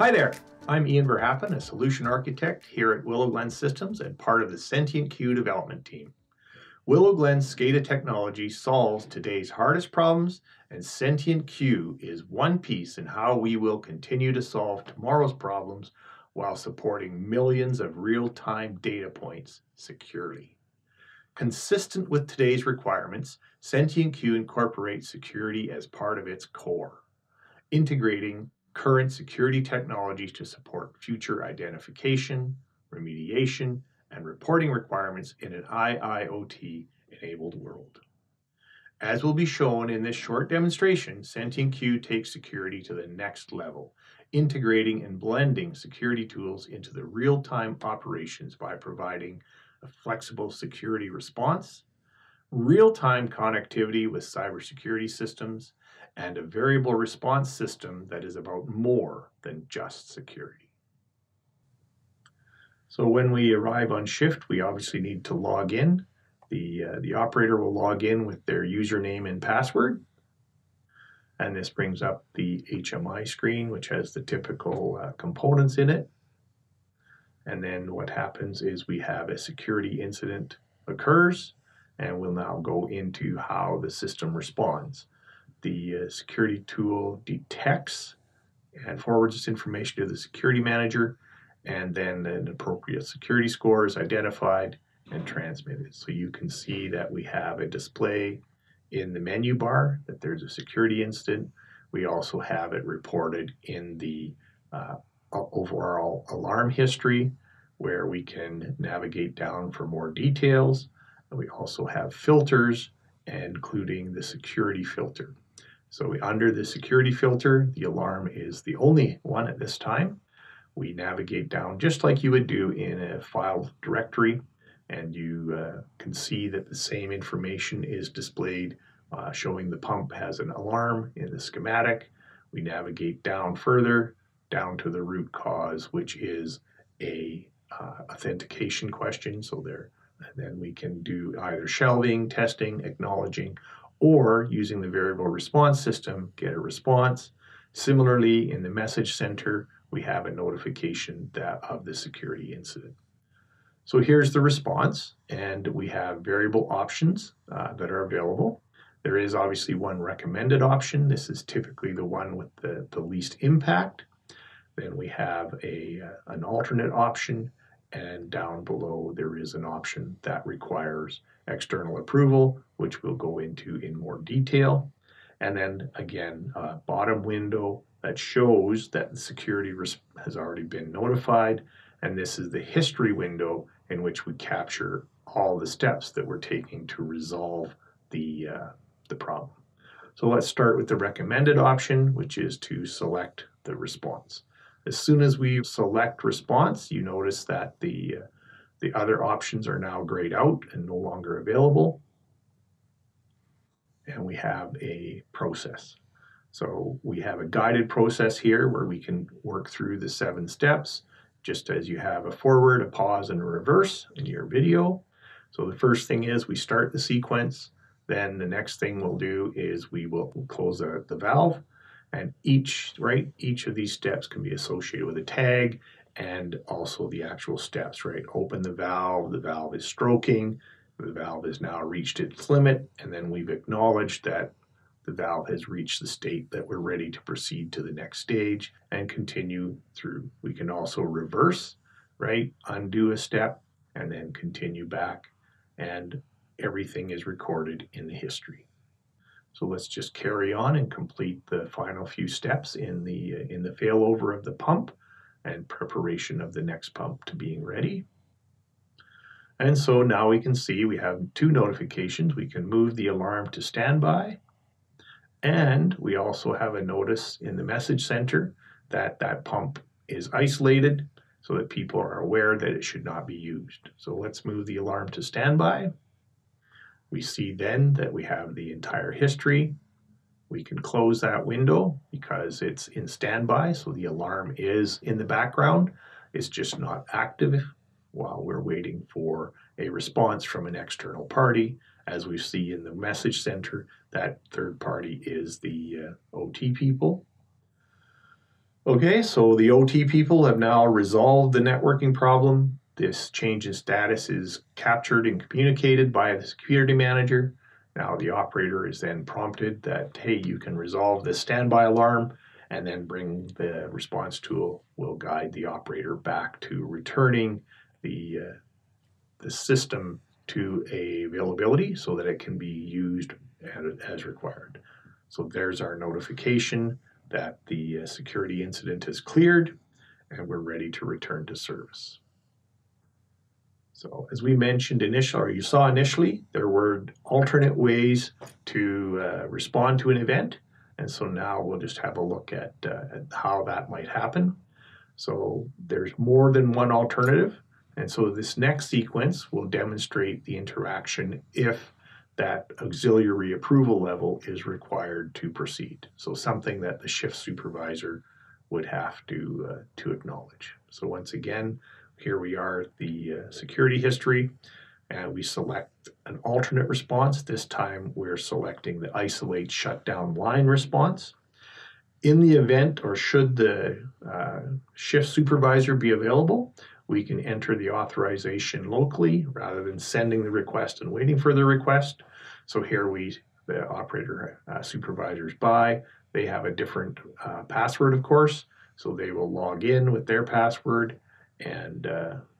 Hi there, I'm Ian Verhappen, a solution architect here at Willow Glen Systems and part of the Sentient Q development team. Willow Glen's SCADA technology solves today's hardest problems, and Sentient Q is one piece in how we will continue to solve tomorrow's problems while supporting millions of real-time data points securely. Consistent with today's requirements, Sentient Q incorporates security as part of its core, integrating current security technologies to support future identification, remediation, and reporting requirements in an IIoT-enabled world. As will be shown in this short demonstration, Sentient Q takes security to the next level, integrating and blending security tools into the real-time operations by providing a flexible security response, real-time connectivity with cybersecurity systems, and a variable response system that is about more than just security. So when we arrive on shift, we obviously need to log in. The operator will log in with their username and password. And this brings up the HMI screen, which has the typical components in it. And then what happens is we have a security incident occurs, and we'll now go into how the system responds. The security tool detects and forwards this information to the security manager, and then an appropriate security score is identified and transmitted. So you can see that we have a display in the menu bar that there's a security incident. We also have it reported in the overall alarm history, where we can navigate down for more details. And we also have filters, including the security filter. So under the security filter, the alarm is the only one at this time. We navigate down just like you would do in a file directory, and you can see that the same information is displayed, showing the pump has an alarm in the schematic. We navigate down further, down to the root cause, which is a authentication question. So then we can do either shelving, testing, acknowledging, or using the variable response system, get a response. Similarly, in the message center, we have a notification of the security incident. So here's the response, and we have variable options that are available. There is obviously one recommended option. This is typically the one with the least impact. Then we have an alternate option, and down below there is an option that requires external approval, which we'll go into in more detail. And then again, a bottom window that shows that the security has already been notified. And this is the history window in which we capture all the steps that we're taking to resolve the problem. So let's start with the recommended option, which is to select the response. As soon as we select response, you notice that the other options are now grayed out and no longer available. And we have a process. So we have a guided process here where we can work through the 7 steps, just as you have a forward, a pause, and a reverse in your video. So the first thing is we start the sequence. Then the next thing we'll do is we will close the valve. And each of these steps can be associated with a tag and also the actual steps, right? Open the valve is stroking, the valve has now reached its limit, and then we've acknowledged that the valve has reached the state that we're ready to proceed to the next stage and continue through. We can also reverse, right? Undo a step and then continue back, and everything is recorded in the history. So let's just carry on and complete the final few steps in the failover of the pump and preparation of the next pump to being ready. And so now we can see we have 2 notifications. We can move the alarm to standby, and we also have a notice in the message center that that pump is isolated so that people are aware that it should not be used. So let's move the alarm to standby. We see then that we have the entire history. We can close that window because it's in standby, so the alarm is in the background. It's just not active while we're waiting for a response from an external party. As we see in the message center, that third party is the OT people. Okay, so the OT people have now resolved the networking problem. This change in status is captured and communicated by the security manager. Now the operator is then prompted that, hey, you can resolve this standby alarm, and then bring the response tool will guide the operator back to returning the system to availability so that it can be used as required. So there's our notification that the security incident is cleared and we're ready to return to service. So as we mentioned initially, or you saw initially, there were alternate ways to respond to an event. And so now we'll just have a look at how that might happen. So there's more than one alternative. And so this next sequence will demonstrate the interaction if that auxiliary approval level is required to proceed. So something that the shift supervisor would have to acknowledge. So once again, here we are at the security history, and we select an alternate response. This time we're selecting the isolate shutdown line response. In the event, or should the shift supervisor be available, we can enter the authorization locally rather than sending the request and waiting for the request. So here the operator supervisors by, they have a different password, of course, so they will log in with their password and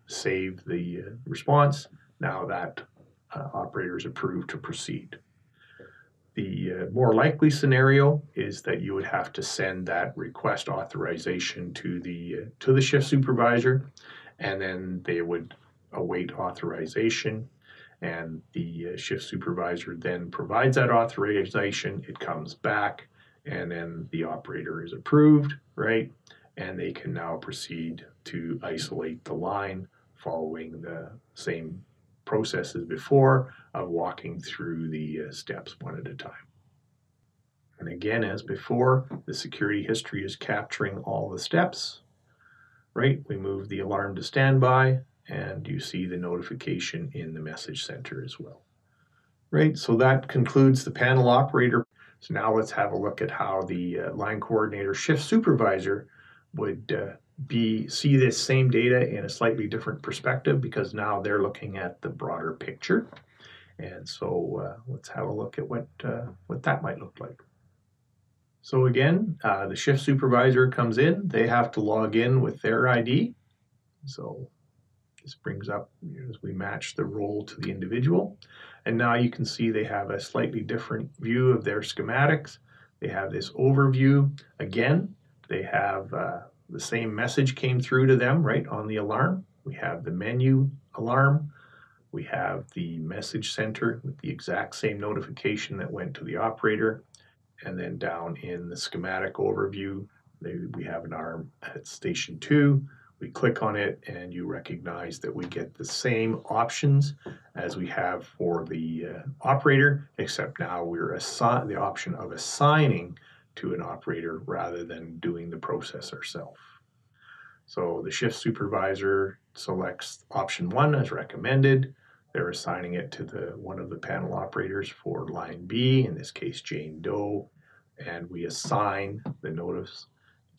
save the response. Now that operator is approved to proceed. The more likely scenario is that you would have to send that request authorization to the shift supervisor, and then they would await authorization, and the shift supervisor then provides that authorization. It comes back, and then the operator is approved, right? And they can now proceed to isolate the line following the same process as before of walking through the steps one at a time. And again, as before, the security history is capturing all the steps, right? We move the alarm to standby, and you see the notification in the message center as well, right? So that concludes the panel operator. So now let's have a look at how the line coordinator shift supervisor would see this same data in a slightly different perspective, because now they're looking at the broader picture. And so let's have a look at what that might look like. So again, the shift supervisor comes in. They have to log in with their ID. So this brings up, as we match the role to the individual. And now you can see they have a slightly different view of their schematics. They have this overview. Again, they have the same message came through to them right on the alarm. We have the menu alarm. We have the message center with the exact same notification that went to the operator. And then down in the schematic overview, we have an arm at station 2. We click on it, and you recognize that we get the same options as we have for the operator, except now we're assigned the option of assigning to an operator rather than doing the process ourselves. So the shift supervisor selects option 1 as recommended. They're assigning it to one of the panel operators for line B, in this case Jane Doe, and we assign the notice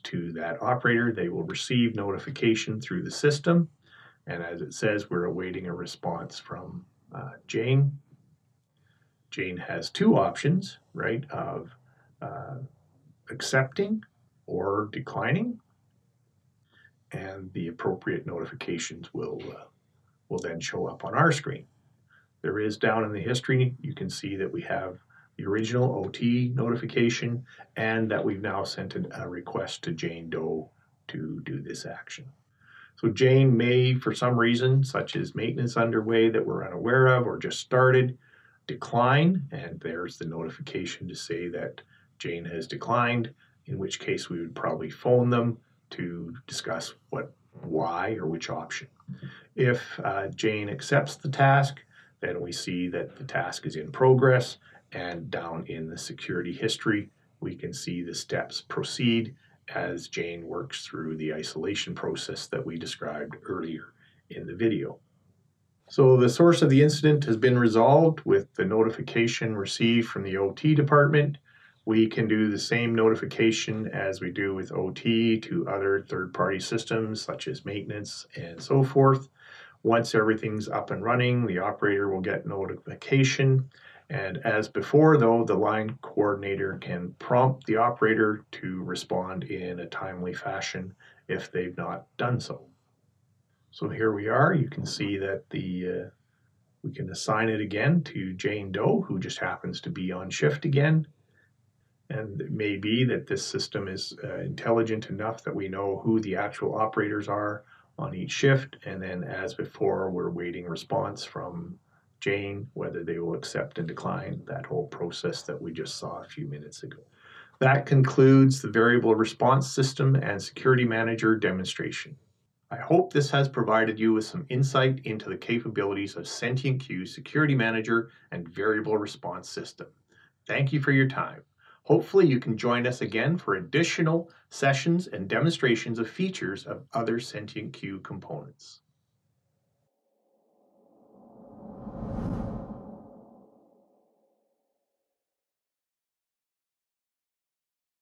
to that operator. They will receive notification through the system, and as it says, we're awaiting a response from Jane. Jane has 2 options, right, of accepting or declining, and the appropriate notifications will then show up on our screen. There is, down in the history, you can see that we have the original OT notification and that we've now sent a request to Jane Doe to do this action. So Jane may, for some reason, such as maintenance underway that we're unaware of or just started, decline, and there's the notification to say that Jane has declined, in which case we would probably phone them to discuss why or which option. If Jane accepts the task, then we see that the task is in progress, and down in the security history, we can see the steps proceed as Jane works through the isolation process that we described earlier in the video. So the source of the incident has been resolved with the notification received from the OT department. We can do the same notification as we do with OT to other third-party systems such as maintenance and so forth. Once everything's up and running, the operator will get notification. And as before, though, the line coordinator can prompt the operator to respond in a timely fashion if they've not done so. So here we are. You can see that we can assign it again to Jane Doe, who just happens to be on shift again. And it may be that this system is intelligent enough that we know who the actual operators are on each shift. And then as before, we're waiting response from Jane, whether they will accept and decline that whole process that we just saw a few minutes ago. That concludes the variable response system and security manager demonstration. I hope this has provided you with some insight into the capabilities of SentientQ Security Manager and Variable Response System. Thank you for your time. Hopefully you can join us again for additional sessions and demonstrations of features of other SentientQ components.